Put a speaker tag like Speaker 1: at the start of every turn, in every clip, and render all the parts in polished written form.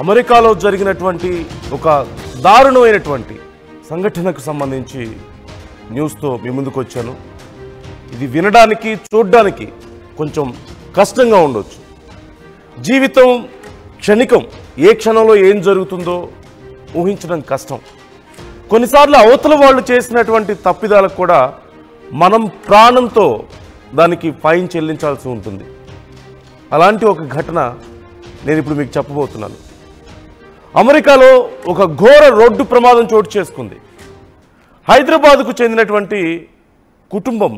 Speaker 1: అమెరికాలో జరిగినటువంటి ఒక దారుణమైనటువంటి సంఘటనకు సంబంధించి న్యూస్తో మీ ముందుకు వచ్చాను. ఇది వినడానికి చూడడానికి కొంచెం కష్టంగా ఉండొచ్చు. జీవితం క్షణికం, ఏ క్షణంలో ఏం జరుగుతుందో ఊహించడం కష్టం. కొన్నిసార్లు అవతల వాళ్ళు చేసినటువంటి తప్పిదాలకు కూడా మనం ప్రాణంతో దానికి ఫైన్ చెల్లించాల్సి ఉంటుంది. అలాంటి ఒక ఘటన నేను ఇప్పుడు మీకు చెప్పబోతున్నాను. అమెరికాలో ఒక ఘోర రోడ్డు ప్రమాదం చోటు చేసుకుంది. హైదరాబాద్కు చెందినటువంటి కుటుంబం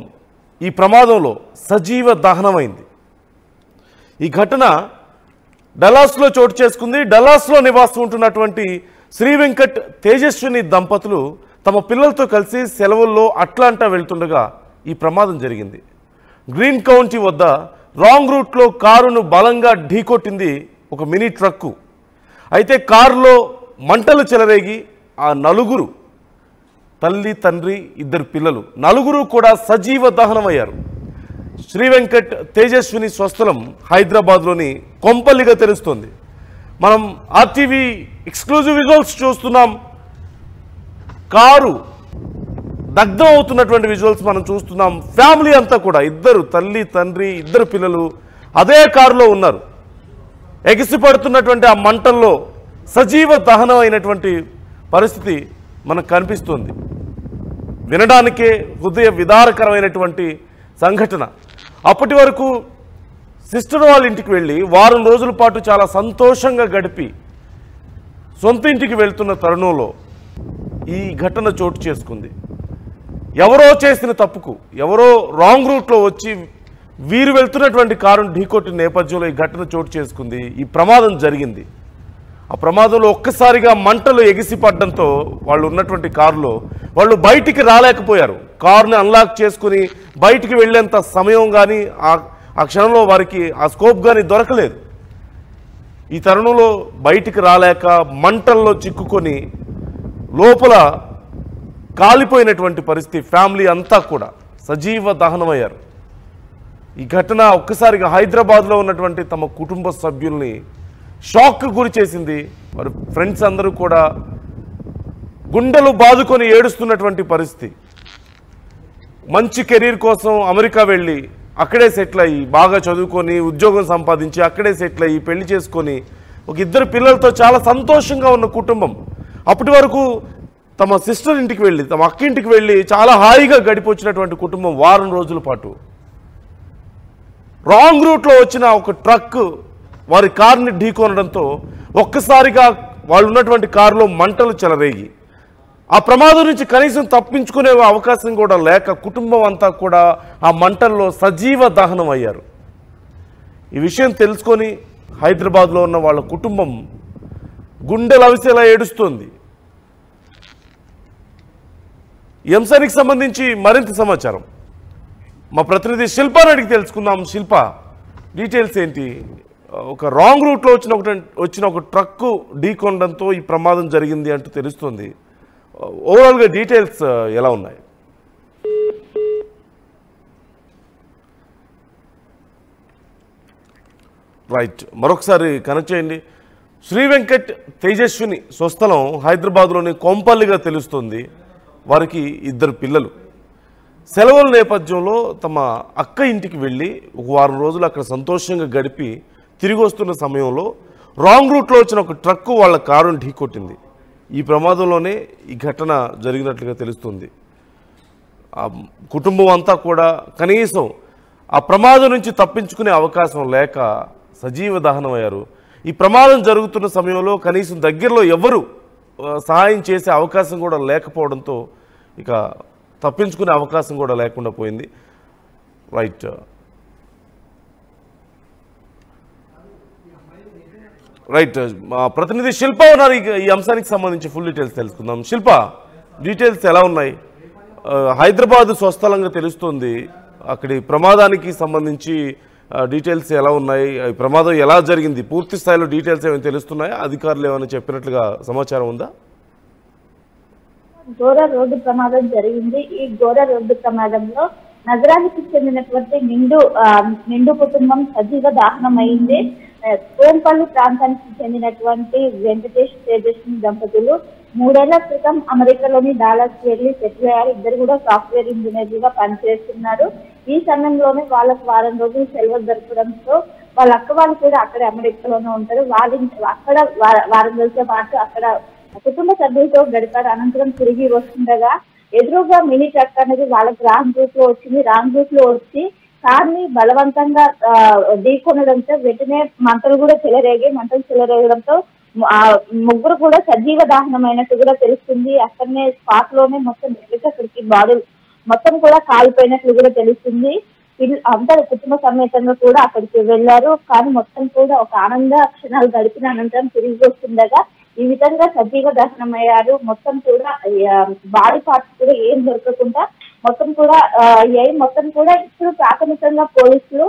Speaker 1: ఈ ప్రమాదంలో సజీవ దహనమైంది. ఈ ఘటన డల్లాస్లో చోటు చేసుకుంది. డల్లాస్లో నివాసం ఉంటున్నటువంటి శ్రీ వెంకట్ తేజస్విని దంపతులు తమ పిల్లలతో కలిసి సెలవుల్లో అట్లాంటా వెళ్తుండగా ఈ ప్రమాదం జరిగింది. గ్రీన్ కౌంటీ వద్ద రాంగ్ రూట్లో కారును బలంగా ఢీకొట్టింది ఒక మినీ ట్రక్కు. అయితే కారులో మంటలు చెలరేగి ఆ నలుగురు, తల్లి తండ్రి ఇద్దరు పిల్లలు, నలుగురు కూడా సజీవ దహనమయ్యారు. శ్రీ వెంకట్ తేజస్విని స్వస్థలం హైదరాబాద్లోని కొంపల్లిగా తెలుస్తోంది. మనం ఆర్టీవీ ఎక్స్క్లూజివ్ విజువల్స్ చూస్తున్నాం. కారు దగ్ధం అవుతున్నటువంటి విజువల్స్ మనం చూస్తున్నాం. ఫ్యామిలీ అంతా కూడా, ఇద్దరు తల్లి తండ్రి ఇద్దరు పిల్లలు అదే కారులో ఉన్నారు. ఎగిసిపడుతున్నటువంటి ఆ మంటల్లో సజీవ దహనం అయినటువంటి పరిస్థితి మనకు కనిపిస్తుంది. వినడానికే హృదయ విదారకరమైనటువంటి సంఘటన. అప్పటి వరకు సిస్టర్ వాళ్ళ ఇంటికి వెళ్ళి వారం రోజుల పాటు చాలా సంతోషంగా గడిపి సొంత ఇంటికి వెళ్తున్న తరుణంలో ఈ ఘటన చోటు చేసుకుంది. ఎవరో చేసిన తప్పుకు, ఎవరో రాంగ్ రూట్లో వచ్చి వీరు వెళ్తున్నటువంటి కారును ఢీకొట్టిన నేపథ్యంలో ఈ ఘటన చోటు చేసుకుంది. ఈ ప్రమాదం జరిగింది. ఆ ప్రమాదంలో ఒక్కసారిగా మంటలు ఎగిసిపడడంతో వాళ్ళు ఉన్నటువంటి కారులో వాళ్ళు బయటికి రాలేకపోయారు. కారుని అన్లాక్ చేసుకుని బయటికి వెళ్ళేంత సమయం కానీ ఆ క్షణంలో వారికి ఆ స్కోప్ కానీ దొరకలేదు. ఈ తరుణంలో బయటికి రాలేక మంటల్లో చిక్కుకొని లోపల కాలిపోయినటువంటి పరిస్థితి. ఫ్యామిలీ అంతా కూడా సజీవ దహనమయ్యారు. ఈ ఘటన ఒక్కసారిగా హైదరాబాద్లో ఉన్నటువంటి తమ కుటుంబ సభ్యుల్ని షాక్కు గురి చేసింది. వారి ఫ్రెండ్స్ అందరూ కూడా గుండెలు బాదుకొని ఏడుస్తున్నటువంటి పరిస్థితి. మంచి కెరీర్ కోసం అమెరికా వెళ్ళి అక్కడే సెటిల్ అయ్యి, బాగా చదువుకొని ఉద్యోగం సంపాదించి అక్కడే సెటిల్ అయ్యి పెళ్లి చేసుకొని ఒక ఇద్దరు పిల్లలతో చాలా సంతోషంగా ఉన్న కుటుంబం అప్పటి వరకు తమ సిస్టర్ ఇంటికి వెళ్ళి, తమ అక్క ఇంటికి వెళ్ళి చాలా హాయిగా గడిపొచ్చినటువంటి కుటుంబం వారం రోజుల పాటు రాంగ్ రూట్లో వచ్చిన ఒక ట్రక్ వారి కారుని ఢీకొనడంతో ఒక్కసారిగా వాళ్ళు ఉన్నటువంటి కారులో మంటలు చెలరేగి ఆ ప్రమాదం నుంచి కనీసం తప్పించుకునే అవకాశం కూడా లేక కుటుంబం అంతా కూడా ఆ మంటల్లో సజీవ దహనం అయ్యారు. ఈ విషయం తెలుసుకొని హైదరాబాద్లో ఉన్న వాళ్ళ కుటుంబం గుండెలు అవిసేలా ఏడుస్తోంది. ఈ అంశానికి సంబంధించి మరింత సమాచారం మా ప్రతినిధి శిల్పాని అడిగి తెలుసుకుందాం. శిల్ప, డీటెయిల్స్ ఏంటి? ఒక రాంగ్ రూట్లో వచ్చిన ఒక ట్రక్కు ఢీకొనడంతో ఈ ప్రమాదం జరిగింది అంటూ తెలుస్తుంది. ఓవరాల్గా డీటెయిల్స్ ఎలా ఉన్నాయి? రైట్, మరొకసారి కనెక్ట్ చేయండి. శ్రీ వెంకట్ తేజస్విని స్వస్థలం హైదరాబాద్లోని కొంపల్లిగా తెలుస్తుంది. వారికి ఇద్దరు పిల్లలు. సెలవుల నేపథ్యంలో తమ అక్క ఇంటికి వెళ్ళి ఒక వారం రోజులు అక్కడ సంతోషంగా గడిపి తిరిగి వస్తున్న సమయంలో రాంగ్ రూట్లో వచ్చిన ఒక ట్రక్కు వాళ్ళ కారును ఢీకొట్టింది. ఈ ప్రమాదంలోనే ఈ ఘటన జరిగినట్లుగా తెలుస్తుంది. ఆ కుటుంబం అంతా కూడా కనీసం ఆ ప్రమాదం నుంచి తప్పించుకునే అవకాశం లేక సజీవ దహనం అయ్యారు. ఈ ప్రమాదం జరుగుతున్న సమయంలో కనీసం దగ్గరలో ఎవరు సహాయం చేసే అవకాశం కూడా లేకపోవడంతో ఇక తప్పించుకునే అవకాశం కూడా లేకుండా పోయింది. రైట్, మా ప్రతినిధి శిల్ప ఉన్నారు. ఈ అంశానికి సంబంధించి ఫుల్ డీటెయిల్స్ తెలుసుకుందాం. శిల్ప, డీటెయిల్స్ ఎలా ఉన్నాయి? హైదరాబాద్ స్వస్థలంగా తెలుస్తుంది. అక్కడి ప్రమాదానికి సంబంధించి డీటెయిల్స్ ఎలా ఉన్నాయి? ప్రమాదం ఎలా జరిగింది? పూర్తి స్థాయిలో డీటెయిల్స్ ఏమైనా తెలుస్తున్నాయా? అధికారులు ఏమైనా చెప్పినట్లుగా సమాచారం ఉందా?
Speaker 2: ఘోర రోడ్డు ప్రమాదం జరిగింది. ఈ ఘోర రోడ్డు ప్రమాదంలో నగరానికి చెందినటువంటి నిండు కుటుంబం సజీవ దహనం అయింది. కోంపల్లి ప్రాంతానికి చెందినటువంటి వెంకటేష్ తేజస్వి దంపతులు 3 ఏళ్ల క్రితం అమెరికాలోని డాలస్ వెళ్లి సెటిల్ అయ్యారు. ఇద్దరు కూడా సాఫ్ట్వేర్ ఇంజనీర్లుగా పనిచేస్తున్నారు. ఈ సమయంలోనే వాళ్ళకు వారం రోజులు సెలవు దొరకడంతో వాళ్ళ అక్క వాళ్ళు కూడా అక్కడ అమెరికాలోనే ఉంటారు. అక్కడ వారం రోజుల పాటు అక్కడ కుటుంబ సభ్యులతో గడిపారు. అనంతరం తిరిగి వస్తుండగా ఎదురుగా మినీ ట్రక్ అనేది వాళ్ళకి రాంగ్ రూట్ లో వచ్చింది. రాంగ్ రూట్ లో వచ్చి కార్ ని బలవంతంగా ఢీకొనడంతో వెంటనే మంటలు చెలరేగడంతో ముగ్గురు కూడా సజీవ దహనమైనట్టు కూడా తెలుస్తుంది. అక్కడనే స్పాట్ లోనే మొత్తం అక్కడికి బాడీ మొత్తం కూడా కాలిపోయినట్లు కూడా తెలుస్తుంది. అందరు కుటుంబ సమేతంగా కూడా అక్కడికి వెళ్లారు. కానీ మొత్తం కూడా ఒక ఆనంద క్షణాలు గడిపిన అనంతరం తిరిగి వస్తుండగా ఈ విధంగా సజీవ దహనమయ్యారు. మొత్తం కూడా బాడీ పార్ట్స్ కూడా ఏం దొరకకుండా మొత్తం కూడా ఇప్పుడు ప్రాథమికంగా పోలీసులు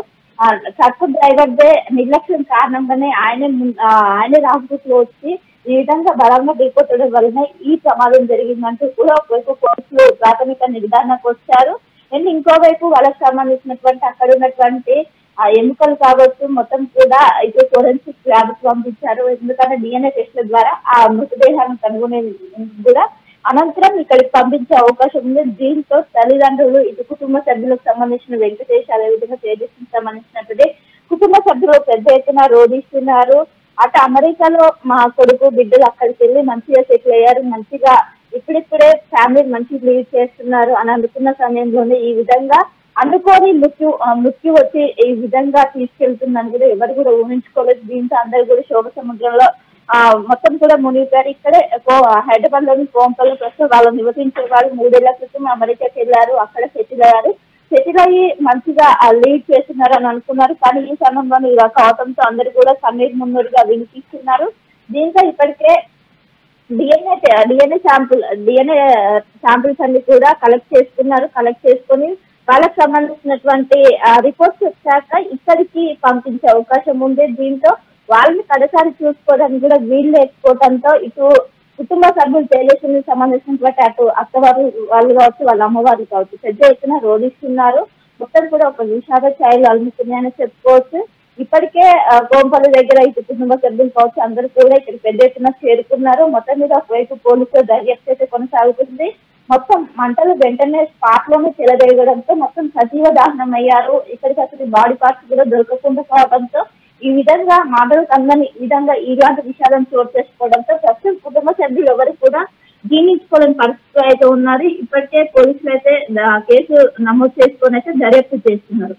Speaker 2: ట్రక్ డ్రైవర్ దే నిర్లక్ష్యం కారణంగానే ఆయన రాజకీయాల్లో వచ్చి ఈ విధంగా బలంగా ఢీకొట్టడం వలన ఈ ప్రమాదం జరిగిందంటూ కూడా ఒకవైపు పోలీసులు ప్రాథమిక నిర్ధారణకు వచ్చారు. అండ్ ఇంకోవైపు వాళ్ళకి సంబంధించినటువంటి అక్కడ ఉన్నటువంటి ఎముకలు కావచ్చు మొత్తం కూడా ఇటు ఫోరెన్సిక్ ల్యాబ్ కు పంపించారు. ఎందుకంటే DNA టెస్ట్ల ద్వారా ఆ మృతదేహాన్ని కనుగొనే కూడా అనంతరం ఇక్కడికి పంపించే అవకాశం ఉంది. దీంతో తల్లిదండ్రులు ఇటు కుటుంబ సభ్యులకు సంబంధించిన వెంకటేష్ అదేవిధంగా తేజస్వికి సంబంధించినటువంటి కుటుంబ సభ్యులు పెద్ద ఎత్తున రోధిస్తున్నారు. అటు అమెరికాలో మా కొడుకు బిడ్డలు అక్కడికి వెళ్ళి మంచిగా సెటిల్ అయ్యారు, మంచిగా ఇప్పుడిప్పుడే ఫ్యామిలీ మంచిగా లీడ్ చేస్తున్నారు అని అనుకున్న సమయంలోనే ఈ విధంగా అనుకోని మృత్యు వచ్చి ఈ విధంగా తీసుకెళ్తుందని కూడా ఎవరు కూడా ఊహించుకోలేదు. దీంతో అందరు కూడా శోభ సముద్రంలో మొత్తం కూడా మునిగిపోయారు. ఇక్కడే హైదరాబాద్ లోని కోంపల్లి ప్రస్తుతం వాళ్ళు నివసించే వాళ్ళు 3 ఏళ్ల క్రితం అమెరికాకి వెళ్ళారు. అక్కడ సెటిల్ అయ్యారు. సెటిల్ అయ్యి మంచిగా లీడ్ చేస్తున్నారు అని అనుకున్నారు. కానీ ఈ సమయంలో ఇలా కావడంతో అందరు కూడా కన్నీరు మున్నూరుగా వినిపిస్తున్నారు. దీంతో ఇప్పటికే డిఎన్ఏ శాంపిల్స్ అన్ని కూడా కలెక్ట్ చేసుకున్నారు. కలెక్ట్ చేసుకుని వాళ్ళకి సంబంధించినటువంటి రిపోర్ట్స్ వచ్చాక ఇక్కడికి పంపించే అవకాశం ఉంది. దీంతో వాళ్ళని కడసారి చూసుకోవడానికి కూడా వీలు లేకపోవడంతో ఇటు కుటుంబ సభ్యులు తేజస్వికి సంబంధించినటువంటి అటు అత్తవారు వాళ్ళు కావచ్చు, వాళ్ళ అమ్మవారు కావచ్చు పెద్ద ఎత్తున రోధిస్తున్నారు. మొత్తం కూడా ఒక విషాద ఛాయలు అలుముతున్నాయని చెప్పుకోవచ్చు. ఇప్పటికే కోంపల్లి దగ్గర ఇటు కుటుంబ సభ్యులు కావచ్చు అందరూ కూడా ఇక్కడ పెద్ద ఎత్తున చేరుకున్నారు. మొత్తం మీద ఒకవైపు పోలీసులు దర్యాప్తు అయితే కొనసాగుతుంది. మొత్తం మంటలు వెంటనే స్పాట్ లోనే చెలరేగడంతో మొత్తం సజీవ దహనం అయ్యారు. ఇక్కడికి అసలు బాడీ పార్ట్స్ కూడా దొరకకుండా కావడంతో ఈ విధంగా మాటలకు అందని ఈ విధంగా ఇలాంటి విషయాలను చోటు చేసుకోవడంతో ప్రస్తుతం కుటుంబ సభ్యులు ఎవరు కూడా జీర్ణించుకోలేని పరిస్థితి అయితే ఉన్నారు. ఇప్పటికే పోలీసులు అయితే కేసు నమోదు చేసుకొని అయితే దర్యాప్తు చేస్తున్నారు.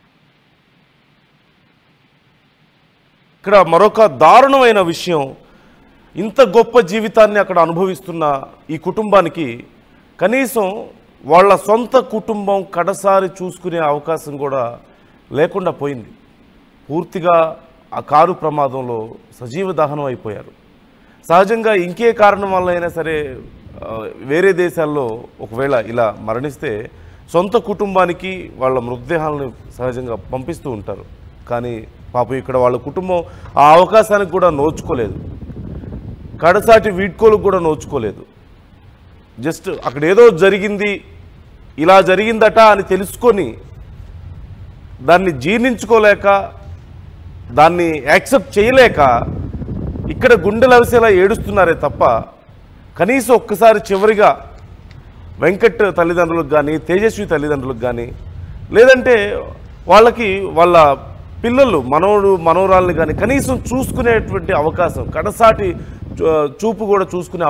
Speaker 1: ఇక్కడ మరొక దారుణమైన విషయం, ఇంత గొప్ప జీవితాన్ని అక్కడ అనుభవిస్తున్న ఈ కుటుంబానికి కనీసం వాళ్ళ సొంత కుటుంబం కడసారి చూసుకునే అవకాశం కూడా లేకుండా పోయింది. పూర్తిగా ఆ కారు ప్రమాదంలో సజీవ దహనం అయిపోయారు. సహజంగా ఇంకే కారణం వల్ల అయినా సరే వేరే దేశాల్లో ఒకవేళ ఇలా మరణిస్తే సొంత కుటుంబానికి వాళ్ళ మృతదేహాలను సహజంగా పంపిస్తూ ఉంటారు. కానీ పాపం ఇక్కడ వాళ్ళ కుటుంబం ఆ అవకాశానికి కూడా నోచుకోలేదు, కడసాటి వీడ్కోలకు కూడా నోచుకోలేదు. జస్ట్ అక్కడ ఏదో జరిగింది, ఇలా జరిగిందట అని తెలుసుకొని దాన్ని జీర్ణించుకోలేక దాన్ని యాక్సెప్ట్ చేయలేక ఇక్కడ గుండెలు అవిసేలా ఏడుస్తున్నారే తప్ప కనీసం ఒక్కసారి చివరిగా వెంకట్ తల్లిదండ్రులకు కానీ తేజస్వి తల్లిదండ్రులకు కానీ లేదంటే వాళ్ళకి వాళ్ళ పిల్లలు మనవరాళ్ళని కానీ కనీసం చూసుకునేటువంటి అవకాశం, కడసాటి చూపు కూడా చూసుకునే